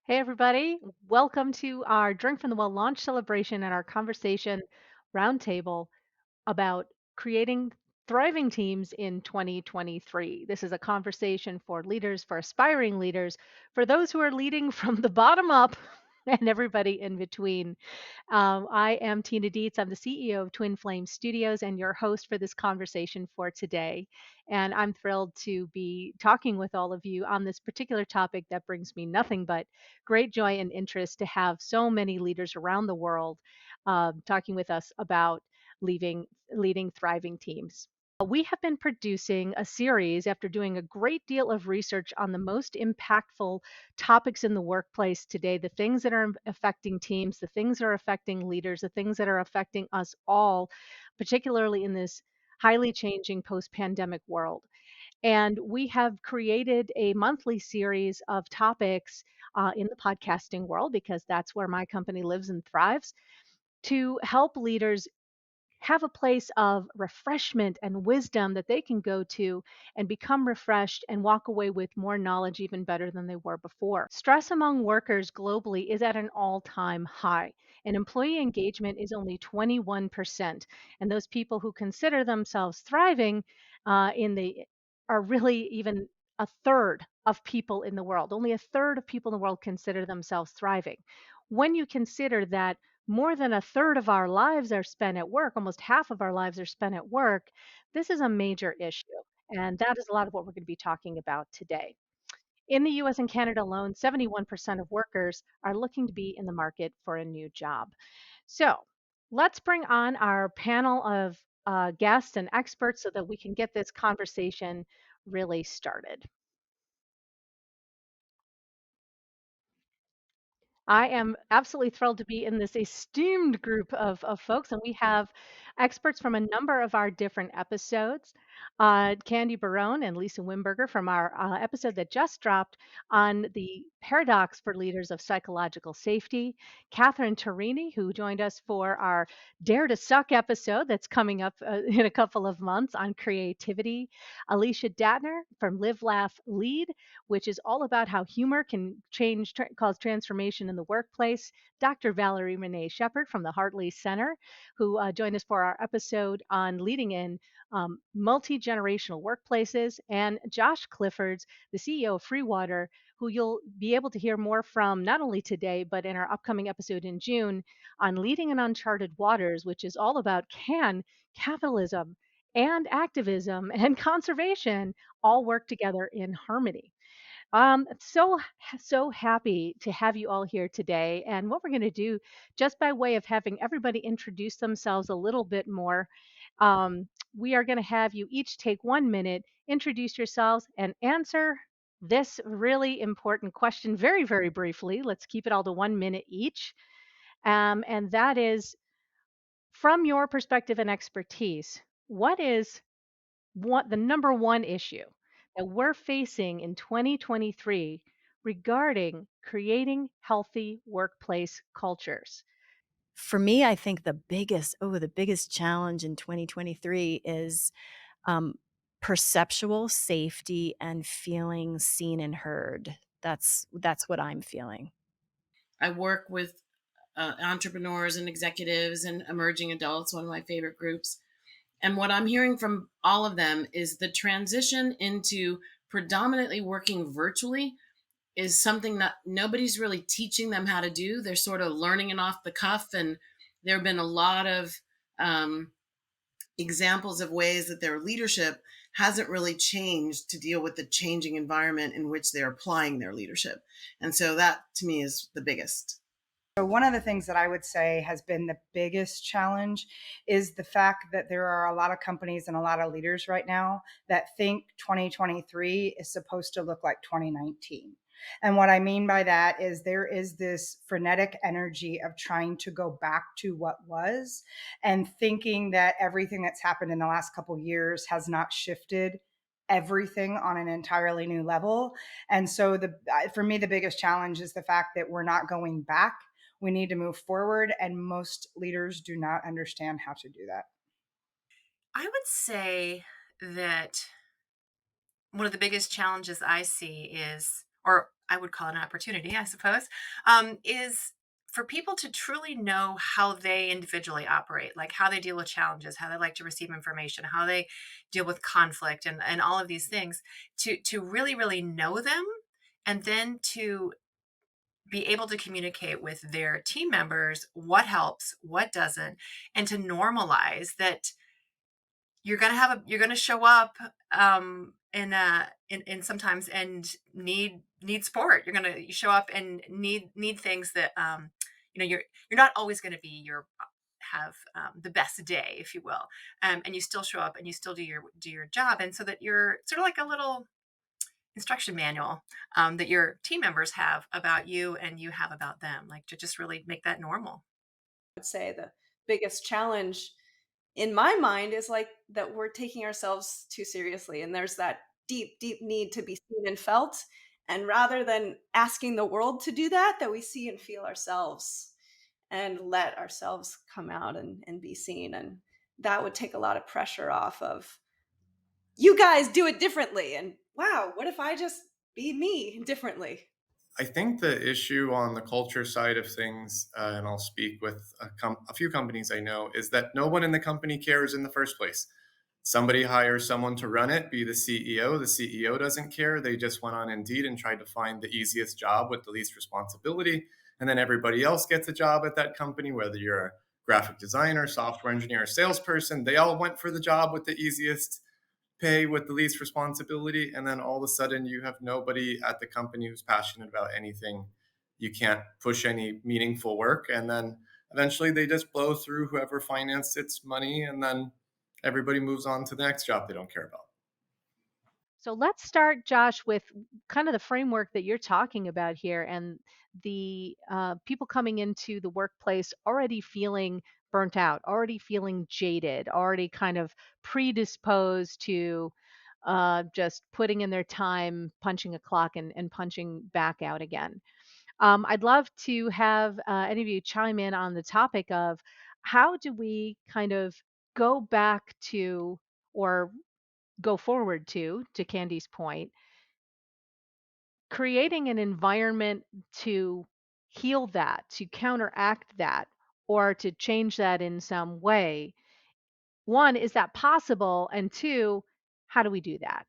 Hey, everybody. Welcome to our Drink from the Well launch celebration and our conversation roundtable about creating thriving teams in 2023. This is a conversation for leaders, for aspiring leaders, for those who are leading from the bottom up and everybody in between. I am Tina Dietz. I'm the CEO of Twin Flame Studios and your host for this conversation for today. And I'm thrilled to be talking with all of you on this particular topic that brings me nothing but great joy and interest to have so many leaders around the world talking with us about leading thriving teams. We have been producing a series after doing a great deal of research on the most impactful topics in the workplace today, the things that are affecting teams, the things that are affecting leaders, the things that are affecting us all, particularly in this highly changing post pandemic world. And we have created a monthly series of topics in the podcasting world because that's where my company lives and thrives to help leaders have a place of refreshment and wisdom that they can go to and become refreshed and walk away with more knowledge even better than they were before. Stress among workers globally is at an all time high, and employee engagement is only 21%. And those people who consider themselves thriving in the are really even a third of people in the world. Only a third of people in the world consider themselves thriving. When you consider that more than a third of our lives are spent at work, almost half of our lives are spent at work, this is a major issue. And that is a lot of what we're going to be talking about today. In the US and Canada alone, 71% of workers are looking to be in the market for a new job. So let's bring on our panel of guests and experts so that we can get this conversation really started. I am absolutely thrilled to be in this esteemed group of folks, and we have experts from a number of our different episodes. Candy Barone and Lisa Wimberger from our episode that just dropped on the paradox for leaders of psychological safety. Catherine Torini, who joined us for our Dare to Suck episode that's coming up in a couple of months on creativity. Alicia Datner from Live, Laugh, Lead, which is all about how humor can cause transformation in the workplace. Dr. Valerie Renee Shepard from the Hartley Center, who joined us for our episode on leading in multi generational workplaces, and Josh Cliffords, the CEO of Freewater, who you'll be able to hear more from not only today, but in our upcoming episode in June on leading in uncharted waters, which is all about can capitalism and activism and conservation all work together in harmony. So happy to have you all here today. And what we're going to do, just by way of having everybody introduce themselves a little bit more, we are going to have you each take 1 minute, introduce yourselves, and answer this really important question very, very briefly. Let's keep it all to 1 minute each. And that is, from your perspective and expertise, what is what the number one issue that we're facing in 2023 regarding creating healthy workplace cultures? For me, I think the biggest challenge in 2023 is um, perceptual safety and feeling seen and heard. That's what I'm feeling. I work with entrepreneurs and executives and emerging adults, one of my favorite groups. And what I'm hearing from all of them is the transition into predominantly working virtually is something that nobody's really teaching them how to do. They're sort of learning it off the cuff. And there have been a lot of um, examples of ways that their leadership hasn't really changed to deal with the changing environment in which they're applying their leadership. And so that to me is the biggest. So, one of the things that I would say has been the biggest challenge is the fact that there are a lot of companies and a lot of leaders right now that think 2023 is supposed to look like 2019. And what I mean by that is there is this frenetic energy of trying to go back to what was and thinking that everything that's happened in the last couple of years has not shifted everything on an entirely new level. And so for me the biggest challenge is the fact that we're not going back. We need to move forward, and most leaders do not understand how to do that. I would say that one of the biggest challenges I see is, or I would call it an opportunity, I suppose, is for people to truly know how they individually operate, like how they deal with challenges, how they like to receive information, how they deal with conflict, and all of these things, to really, really know them, and then to be able to communicate with their team members what helps, what doesn't, and to normalize that you're gonna show up in sometimes and need support. You're gonna show up and need things that you're not always gonna be your have the best day, if you will, and you still show up and you still do your job, and so that you're sort of like a little instruction manual that your team members have about you and you have about them, like to just really make that normal. Would say the biggest challenge in my mind is like that we're taking ourselves too seriously, and there's that deep deep need to be seen and felt, and rather than asking the world to do that, that we see and feel ourselves and let ourselves come out and be seen, and that would take a lot of pressure off of you guys do it differently, and wow, what if I just be me differently. I think the issue on the culture side of things, and I'll speak with a few companies I know, is that no one in the company cares in the first place. Somebody hires someone to run it, be the CEO. The CEO doesn't care. They just went on Indeed and tried to find the easiest job with the least responsibility. And then everybody else gets a job at that company, whether you're a graphic designer, software engineer, or salesperson. They all went for the job with the easiest pay with the least responsibility, and then all of a sudden you have nobody at the company who's passionate about anything. You can't push any meaningful work, and then eventually they just blow through whoever financed its money, and then everybody moves on to the next job they don't care about. So let's start, Josh, with kind of the framework that you're talking about here and the people coming into the workplace already feeling burnt out, already feeling jaded, already kind of predisposed to just putting in their time, punching a clock, and punching back out again. I'd love to have any of you chime in on the topic of how do we kind of go back to or go forward to Candy's point, creating an environment to heal that, to counteract that, or to change that in some way. One, is that possible? And two, how do we do that?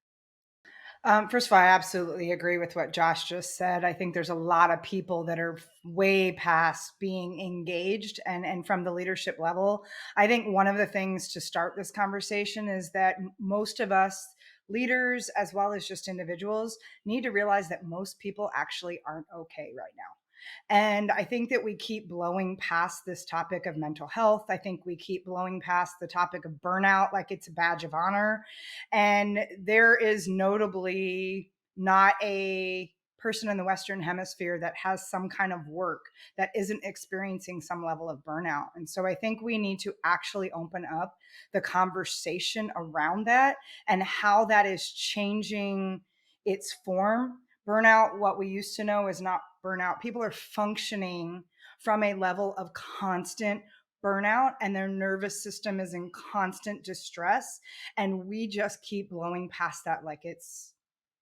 First of all, I absolutely agree with what Josh just said. I think there's a lot of people that are way past being engaged and from the leadership level. I think one of the things to start this conversation is that most of us leaders, as well as just individuals, need to realize that most people actually aren't okay right now. And I think that we keep blowing past this topic of mental health. I think we keep blowing past the topic of burnout like it's a badge of honor. And there is notably not a person in the Western Hemisphere that has some kind of work that isn't experiencing some level of burnout. And so I think we need to actually open up the conversation around that and how that is changing its form. Burnout, what we used to know, is not burnout. People are functioning from a level of constant burnout and their nervous system is in constant distress. And we just keep blowing past that like it's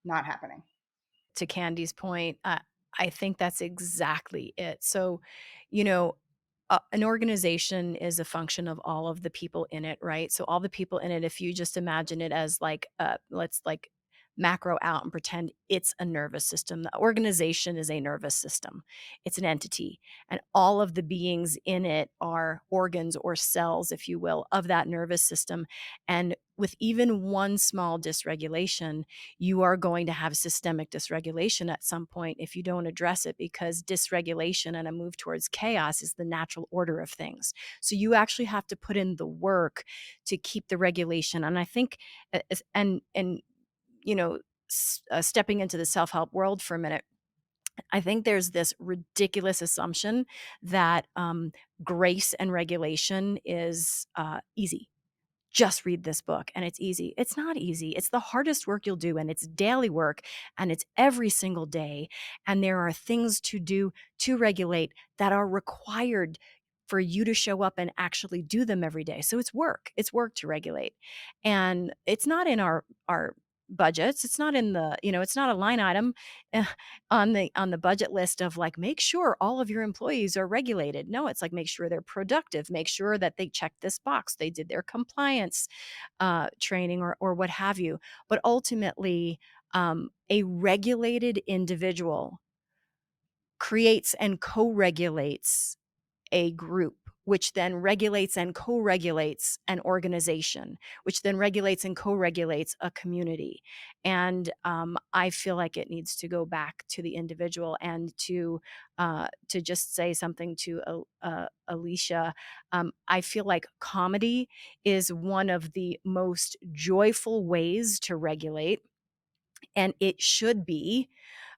not happening. To Candy's point, I think that's exactly it. So, you know, an organization is a function of all of the people in it, right? So all the people in it, if you just imagine it as like, let's like macro out and pretend it's a nervous system. The organization is a nervous system. It's an entity, and all of the beings in it are organs or cells, if you will, of that nervous system. And with even one small dysregulation, you are going to have systemic dysregulation at some point if you don't address it, because dysregulation and a move towards chaos is the natural order of things. So you actually have to put in the work to keep the regulation. And I think, and you know, stepping into the self-help world for a minute, I think there's this ridiculous assumption that grace and regulation is easy. Just read this book and it's easy. It's not easy. It's the hardest work you'll do, and it's daily work, and it's every single day. And there are things to do to regulate that are required for you to show up and actually do them every day. So it's work. It's work to regulate. And it's not in our budgets. It's not in the, it's not a line item eh, on the budget list of like make sure all of your employees are regulated. No, it's like make sure they're productive, make sure that they check this box, they did their compliance training or what have you. But ultimately, a regulated individual creates and co-regulates a group, which then regulates and co-regulates an organization, which then regulates and co-regulates a community. And I feel like it needs to go back to the individual. And to just say something to Alicia, I feel like comedy is one of the most joyful ways to regulate, and it should be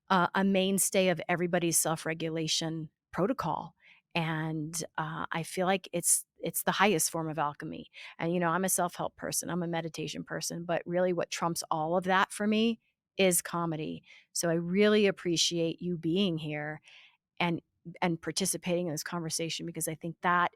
a mainstay of everybody's self-regulation protocol. And I feel like it's the highest form of alchemy. And I'm a self-help person, I'm a meditation person, but really what trumps all of that for me is comedy. So I really appreciate you being here and participating in this conversation, because I think that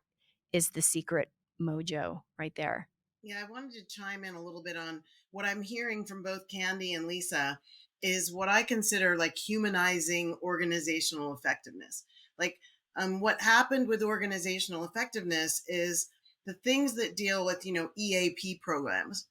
is the secret mojo right there. Yeah, I wanted to chime in a little bit on what I'm hearing from both Candy and Lisa is what I consider like humanizing organizational effectiveness. Like, what happened with organizational effectiveness is the things that deal with, EAP programs,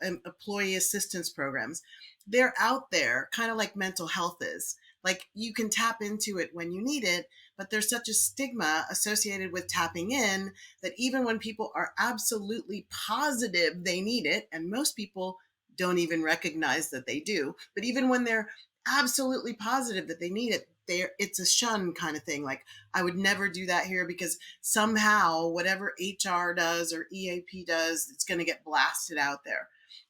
employee assistance programs, they're out there kind of like mental health is. Like, you can tap into it when you need it, but there's such a stigma associated with tapping in that even when people are absolutely positive they need it, and most people don't even recognize that they do, but even when they're absolutely positive that they need it, it's a shun kind of thing. Like, I would never do that here because somehow whatever HR does or EAP does, it's going to get blasted out there.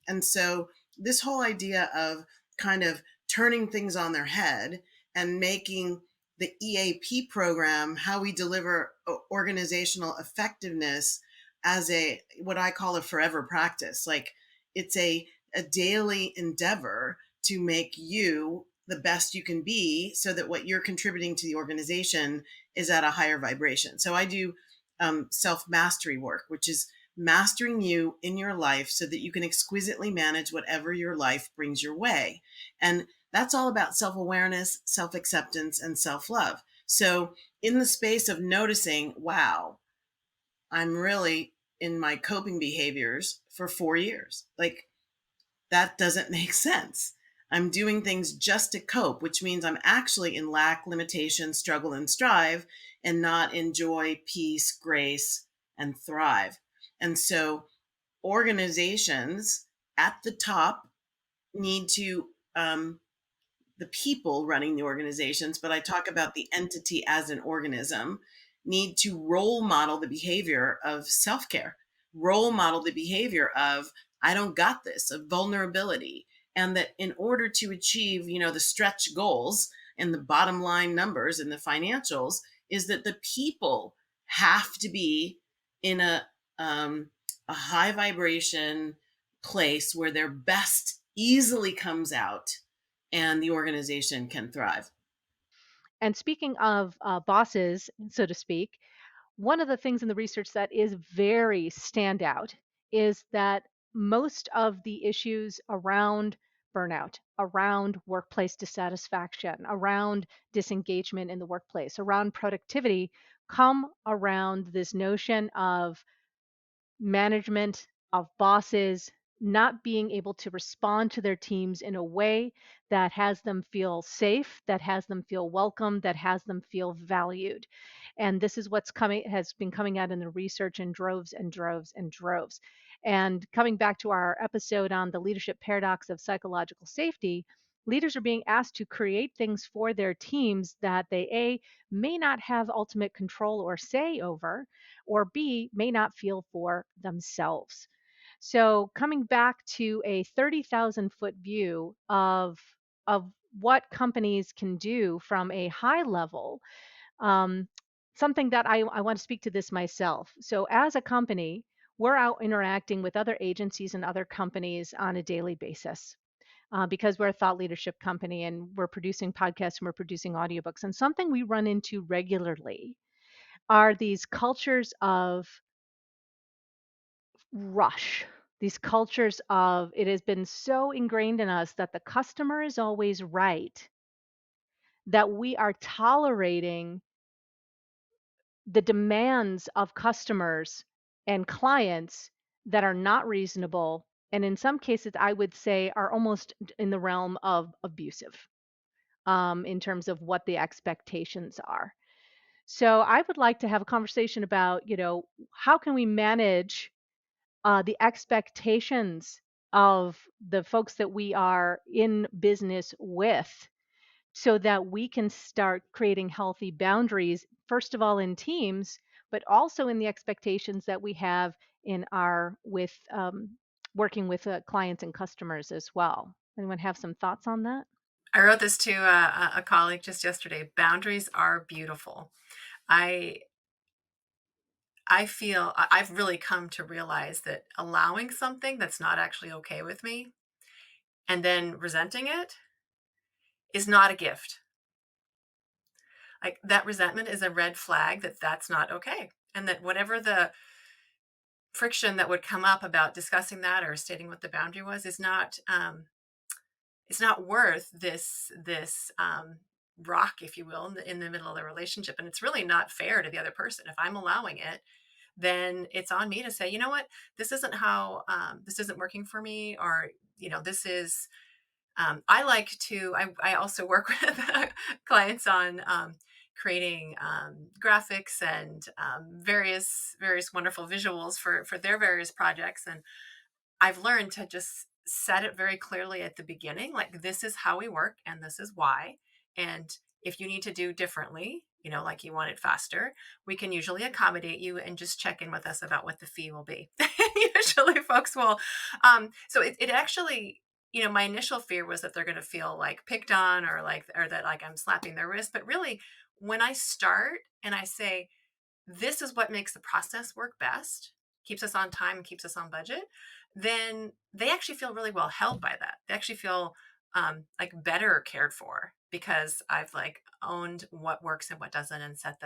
And so this whole idea of kind of turning things on their head and making the EAP program, how we deliver organizational effectiveness as a what I call a forever practice. Like, it's a daily endeavor to make you the best you can be so that what you're contributing to the organization is at a higher vibration. So I do self mastery work, which is mastering you in your life so that you can exquisitely manage whatever your life brings your way. And that's all about self awareness, self acceptance, and self love. So, in the space of noticing, wow, I'm really in my coping behaviors for 4 years. Like, that doesn't make sense. I'm doing things just to cope, which means I'm actually in lack, limitation, struggle, and strive, and not in joy, peace, grace, and thrive. And so, organizations at the top need to the people running the organizations, but I talk about the entity as an organism, need to role model the behavior of self care, role model the behavior of, I don't got this, of vulnerability. And that in order to achieve, the stretch goals and the bottom line numbers and the financials, is that the people have to be in a high vibration place where their best easily comes out and the organization can thrive. And speaking of bosses, so to speak, one of the things in the research that is very standout is that most of the issues around burnout, around workplace dissatisfaction, around disengagement in the workplace, around productivity come around this notion of management, of bosses not being able to respond to their teams in a way that has them feel safe, that has them feel welcome, that has them feel valued. And this is what's coming has been coming out in the research in droves and droves and droves. And coming back to our episode on the leadership paradox of psychological safety, leaders are being asked to create things for their teams that they a may not have ultimate control or say over, or B, may not feel for themselves. So, coming back to a 30,000-foot view of what companies can do from a high level, um, something that I want to speak to this myself. So, as a company, we're out interacting with other agencies and other companies on a daily basis. Because we're a thought leadership company and we're producing podcasts and we're producing audiobooks. And something we run into regularly are these cultures of rush. these cultures of it has been so ingrained in us that the customer is always right, that we are tolerating the demands of customers and clients that are not reasonable, and in some cases I would say are almost in the realm of abusive, in terms of what the expectations are. So I would like to have a conversation about, how can we manage the expectations of the folks that we are in business with, so that we can start creating healthy boundaries, first of all in teams, but also in the expectations that we have in our with working with clients and customers as well. Anyone have some thoughts on that? I wrote this to a colleague just yesterday. Boundaries are beautiful. I I've really come to realize that allowing something that's not actually okay with me and then resenting it is not a gift. Like, that resentment is a red flag that that's not okay. And that whatever the friction that would come up about discussing that or stating what the boundary was is not, it's not worth this rock, if you will, in the middle of the relationship. And it's really not fair to the other person. If I'm allowing it, then it's on me to say, you know what, this isn't how, this isn't working for me, or this is. I also work with clients on creating graphics and various wonderful visuals for their various projects, and I've learned to just set it very clearly at the beginning, like, this is how we work and this is why. And if you need to do differently, like you want it faster, we can usually accommodate you and just check in with us about what the fee will be. Usually folks will, so it actually, my initial fear was that they're going to feel like picked on, or that like I'm slapping their wrist. But really, when I start and I say, this is what makes the process work best, keeps us on time and keeps us on budget, then they actually feel really well held by that. They actually feel like better cared for, because I've like owned what works and what doesn't, and set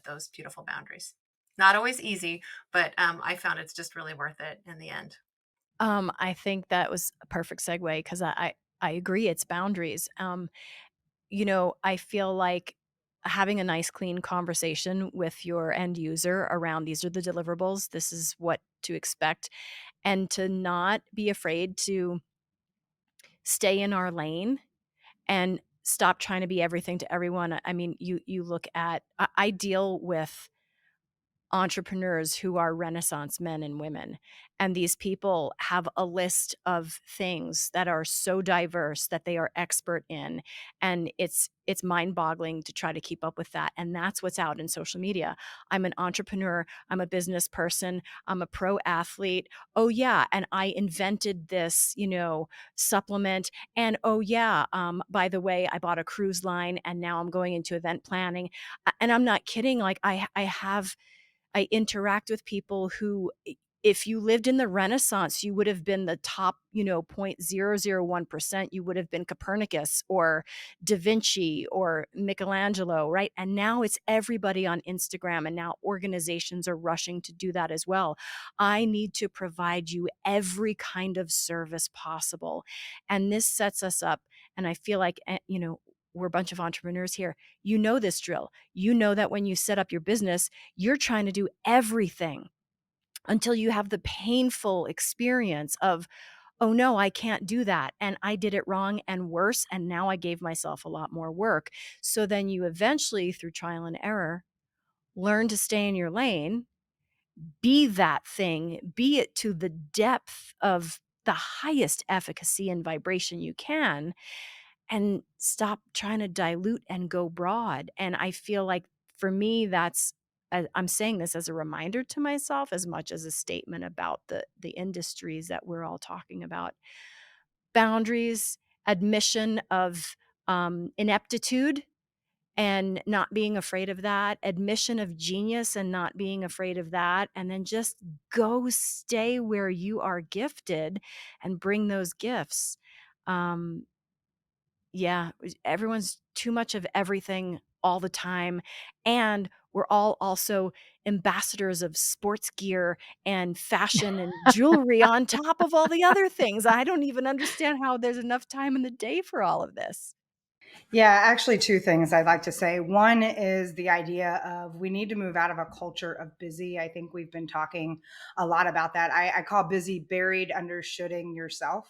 those beautiful boundaries. Not always easy, but I found it's just really worth it in the end. I think that was a perfect segue because I agree. It's boundaries. I feel like having a nice, clean conversation with your end user around these are the deliverables. This is what to expect, and to not be afraid to stay in our lane and stop trying to be everything to everyone. I mean, you look at I deal with entrepreneurs who are Renaissance men and women. And these people have a list of things that are so diverse that they are expert in. And it's mind-boggling to try to keep up with that. And that's what's out in social media. I'm an entrepreneur, I'm a business person, I'm a pro athlete. Oh yeah, and I invented this, supplement. And oh yeah, by the way, I bought a cruise line and now I'm going into event planning. And I'm not kidding, like I interact with people who, if you lived in the Renaissance, you would have been the top, 0.001%. You would have been Copernicus or Da Vinci or Michelangelo, right? And now it's everybody on Instagram, and now organizations are rushing to do that as well. I need to provide you every kind of service possible. And this sets us up. And I feel like, we're a bunch of entrepreneurs here. You know this drill. You know that when you set up your business, you're trying to do everything until you have the painful experience of, oh no, I can't do that. And I did it wrong and worse. And now I gave myself a lot more work. So then you eventually, through trial and error, learn to stay in your lane, be that thing, be it to the depth of the highest efficacy and vibration you can, and stop trying to dilute and go broad. And I feel like for me, I'm saying this as a reminder to myself as much as a statement about the industries that we're all talking about. Boundaries, admission of ineptitude and not being afraid of that, admission of genius and not being afraid of that, and then just go stay where you are gifted and bring those gifts. Um, yeah, everyone's too much of everything all the time, and we're all also ambassadors of sports gear and fashion and jewelry on top of all the other things. I don't even understand how there's enough time in the day for all of this. Yeah, actually, two things I'd like to say. One is the idea of we need to move out of a culture of busy. I think we've been talking a lot about that. I call busy buried under shoulding yourself.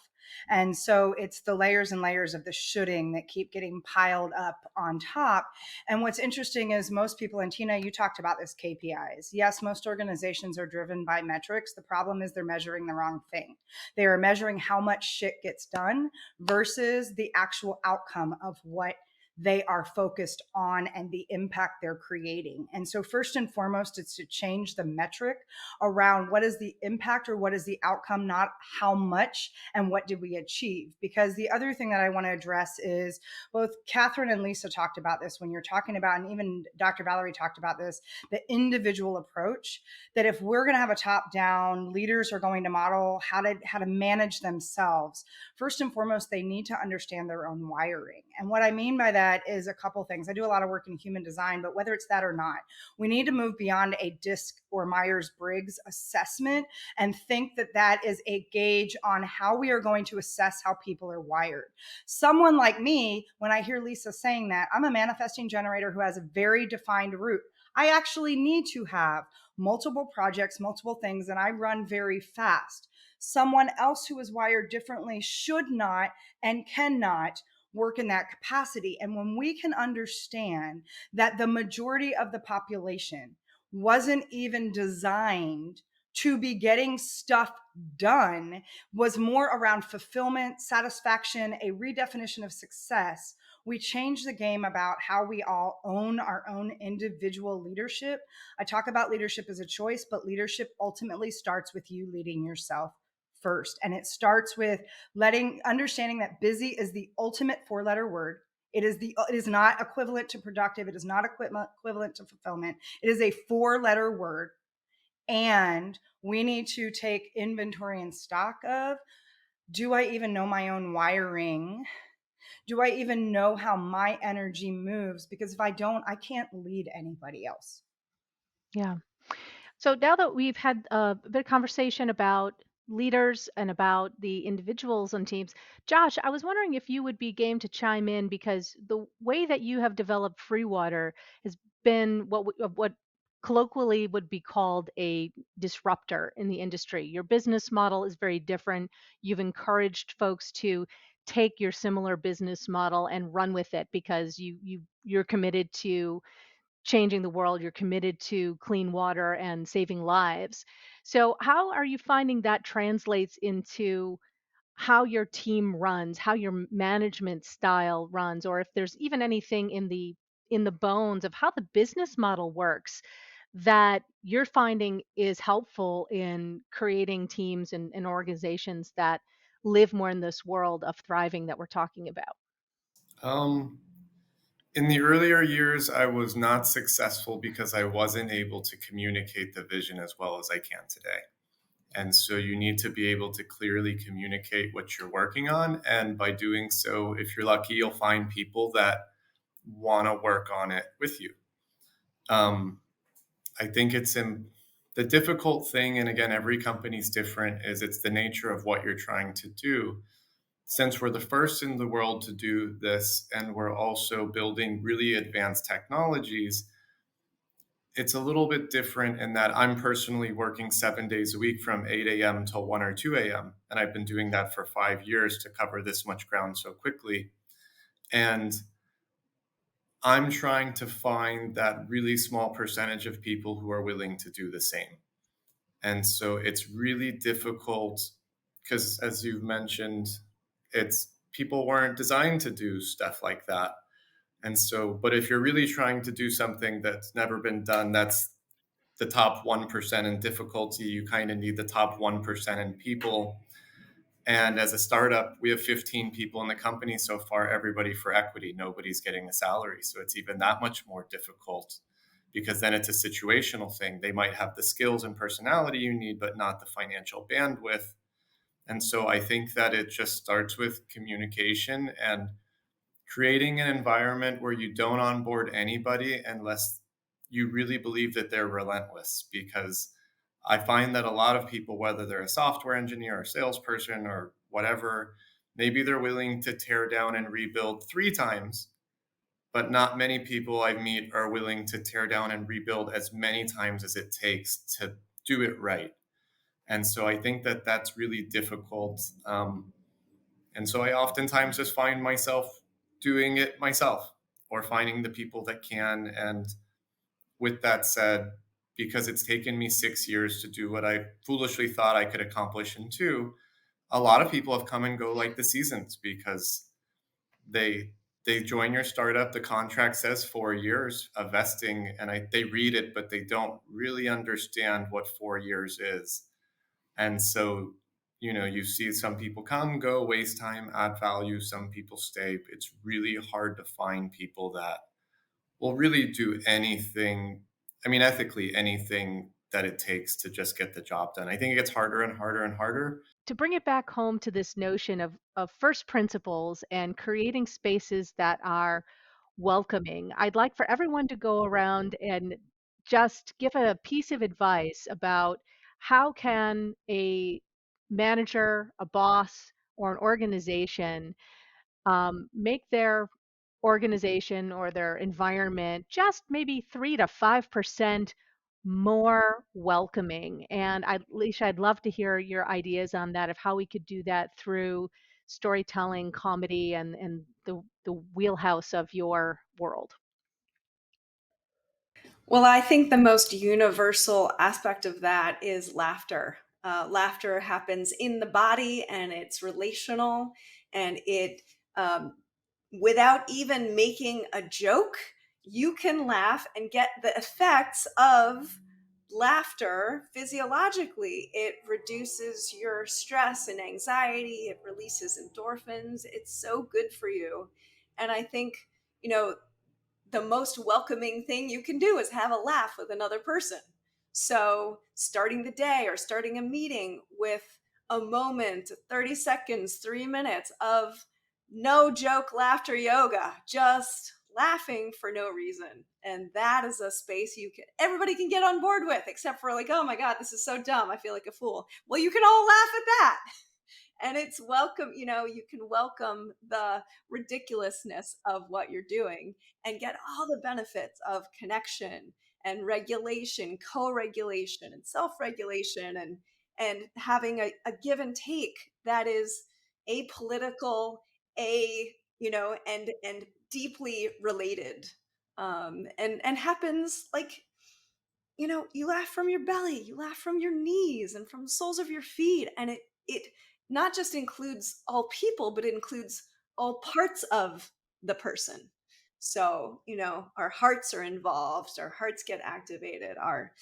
And so it's the layers and layers of the shoulding that keep getting piled up on top. And what's interesting is most people, and Tina, you talked about this KPIs. Yes, most organizations are driven by metrics. The problem is they're measuring the wrong thing. They are measuring how much shit gets done versus the actual outcome of what they are focused on and the impact they're creating. And so, first and foremost, it's to change the metric around what is the impact or what is the outcome, not how much and what did we achieve. Because the other thing that I want to address is both Catherine and Lisa talked about this when you're talking about, and even Dr. Valerie talked about this, the individual approach. That if we're going to have a top down, leaders are going to model how to manage themselves. First and foremost, they need to understand their own wiring. And what I mean by that is a couple things. I do a lot of work in human design, but whether it's that or not, we need to move beyond a DISC or Myers-Briggs assessment and think that that is a gauge on how we are going to assess how people are wired. Someone like me, when I hear Lisa saying that, I'm a manifesting generator who has a very defined route. I actually need to have multiple projects, multiple things, and I run very fast. Someone else who is wired differently should not and cannot work in that capacity. And when we can understand that the majority of the population wasn't even designed to be getting stuff done, was more around fulfillment, satisfaction, a redefinition of success, we change the game about how we all own our own individual leadership. I talk about leadership as a choice, but leadership ultimately starts with you leading yourself first. And it starts with understanding that busy is the ultimate 4-letter word. It is not equivalent to productive. It is not equivalent to fulfillment. It is a 4-letter word. And we need to take inventory and stock of, do I even know my own wiring? Do I even know how my energy moves? Because if I don't, I can't lead anybody else. Yeah. So now that we've had a bit of conversation about leaders and about the individuals on teams, Josh, I was wondering if you would be game to chime in because the way that you have developed free water has been what colloquially would be called a disruptor in the industry. Your business model is very different. You've encouraged folks to take your similar business model and run with it because you're committed to changing the world, you're committed to clean water and saving lives. So, how are you finding that translates into how your team runs, how your management style runs, or if there's even anything in the bones of how the business model works that you're finding is helpful in creating teams and organizations that live more in this world of thriving that we're talking about? Um, in the earlier years, I was not successful because I wasn't able to communicate the vision as well as I can today. And so you need to be able to clearly communicate what you're working on. And by doing so, if you're lucky, you'll find people that want to work on it with you. Um, I think the difficult thing, and again, every company's different, is it's the nature of what you're trying to do. Since we're the first in the world to do this, and we're also building really advanced technologies, it's a little bit different in that I'm personally working 7 days a week from 8 a.m. till 1 or 2 a.m. And I've been doing that for 5 years to cover this much ground so quickly. And I'm trying to find that really small percentage of people who are willing to do the same. And so it's really difficult because, as you've mentioned, it's people weren't designed to do stuff like that. And so, but if you're really trying to do something that's never been done, that's the top 1% in difficulty. You kind of need the top 1% in people. And as a startup, we have 15 people in the company so far, everybody for equity. Nobody's getting a salary. So it's even that much more difficult because then it's a situational thing. They might have the skills and personality you need, but not the financial bandwidth. And so I think that it just starts with communication and creating an environment where you don't onboard anybody unless you really believe that they're relentless, because I find that a lot of people, whether they're a software engineer or salesperson or whatever, maybe they're willing to tear down and rebuild 3 times, but not many people I meet are willing to tear down and rebuild as many times as it takes to do it right. And so I think that that's really difficult. And so I oftentimes just find myself doing it myself or finding the people that can. And with that said, because it's taken me 6 years to do what I foolishly thought I could accomplish in two, a lot of people have come and go like the seasons, because they they join your startup. The contract says 4 years of vesting, and they read it, but they don't really understand what 4 years is. And so, you see some people come, go, waste time, add value. Some people stay. It's really hard to find people that will really do anything. I mean, ethically, anything that it takes to just get the job done. I think it gets harder and harder and harder. To bring it back home to this notion of first principles and creating spaces that are welcoming, I'd like for everyone to go around and just give a piece of advice about how can a manager, a boss, or an organization make their organization or their environment just maybe 3 to 5% more welcoming. And Leisha, I'd love to hear your ideas on that of how we could do that through storytelling, comedy, and the wheelhouse of your world. Well, I think the most universal aspect of that is laughter. Laughter happens in the body and it's relational, and without even making a joke, you can laugh and get the effects of laughter physiologically. It reduces your stress and anxiety, it releases endorphins. It's so good for you. And I think, you know, the most welcoming thing you can do is have a laugh with another person. So, starting the day or starting a meeting with a moment, 30 seconds, 3 minutes of no joke laughter yoga, just laughing for no reason. And that is a space everybody can get on board with, except for like, oh my God, this is so dumb. I feel like a fool. Well, you can all laugh at that. And it's welcome, you can welcome the ridiculousness of what you're doing and get all the benefits of connection and regulation, co-regulation and self-regulation, and having a give and take that is apolitical, and deeply related, and happens like, you laugh from your belly, you laugh from your knees and from the soles of your feet. And it not just includes all people, but it includes all parts of the person. So, our hearts are involved, our hearts get activated, our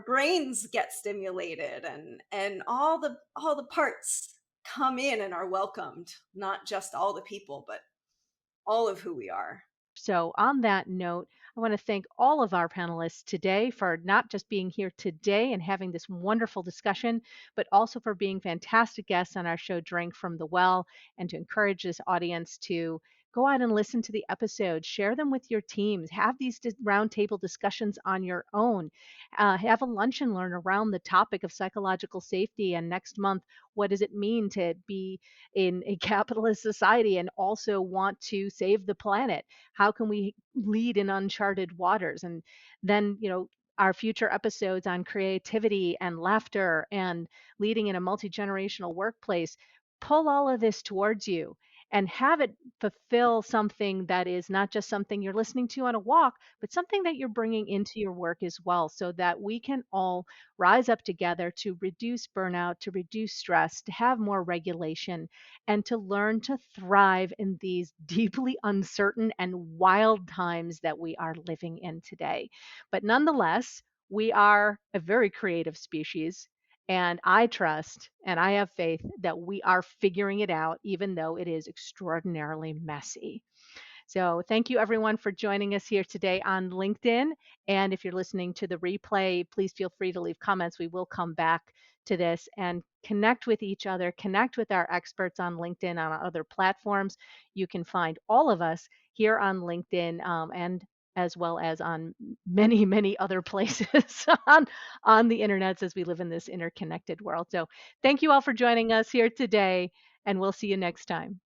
brains get stimulated, and all the parts come in and are welcomed, not just all the people, but all of who we are. So, on that note, I want to thank all of our panelists today for not just being here today and having this wonderful discussion, but also for being fantastic guests on our show, Drink from the Well, and to encourage this audience to go out and listen to the episodes, share them with your teams, have these roundtable discussions on your own, have a lunch and learn around the topic of psychological safety. And next month, what does it mean to be in a capitalist society and also want to save the planet? How can we lead in uncharted waters? And then, our future episodes on creativity and laughter and leading in a multi-generational workplace, pull all of this towards you and have it fulfill something that is not just something you're listening to on a walk, but something that you're bringing into your work as well, so that we can all rise up together to reduce burnout, to reduce stress, to have more regulation, and to learn to thrive in these deeply uncertain and wild times that we are living in today. But nonetheless, we are a very creative species. And I trust and I have faith that we are figuring it out, even though it is extraordinarily messy. So, thank you everyone for joining us here today on LinkedIn. And if you're listening to the replay, please feel free to leave comments. We will come back to this and connect with each other, connect with our experts on LinkedIn, on other platforms. You can find all of us here on LinkedIn, and as well as on many, many other places on the internets as we live in this interconnected world. So thank you all for joining us here today, and we'll see you next time.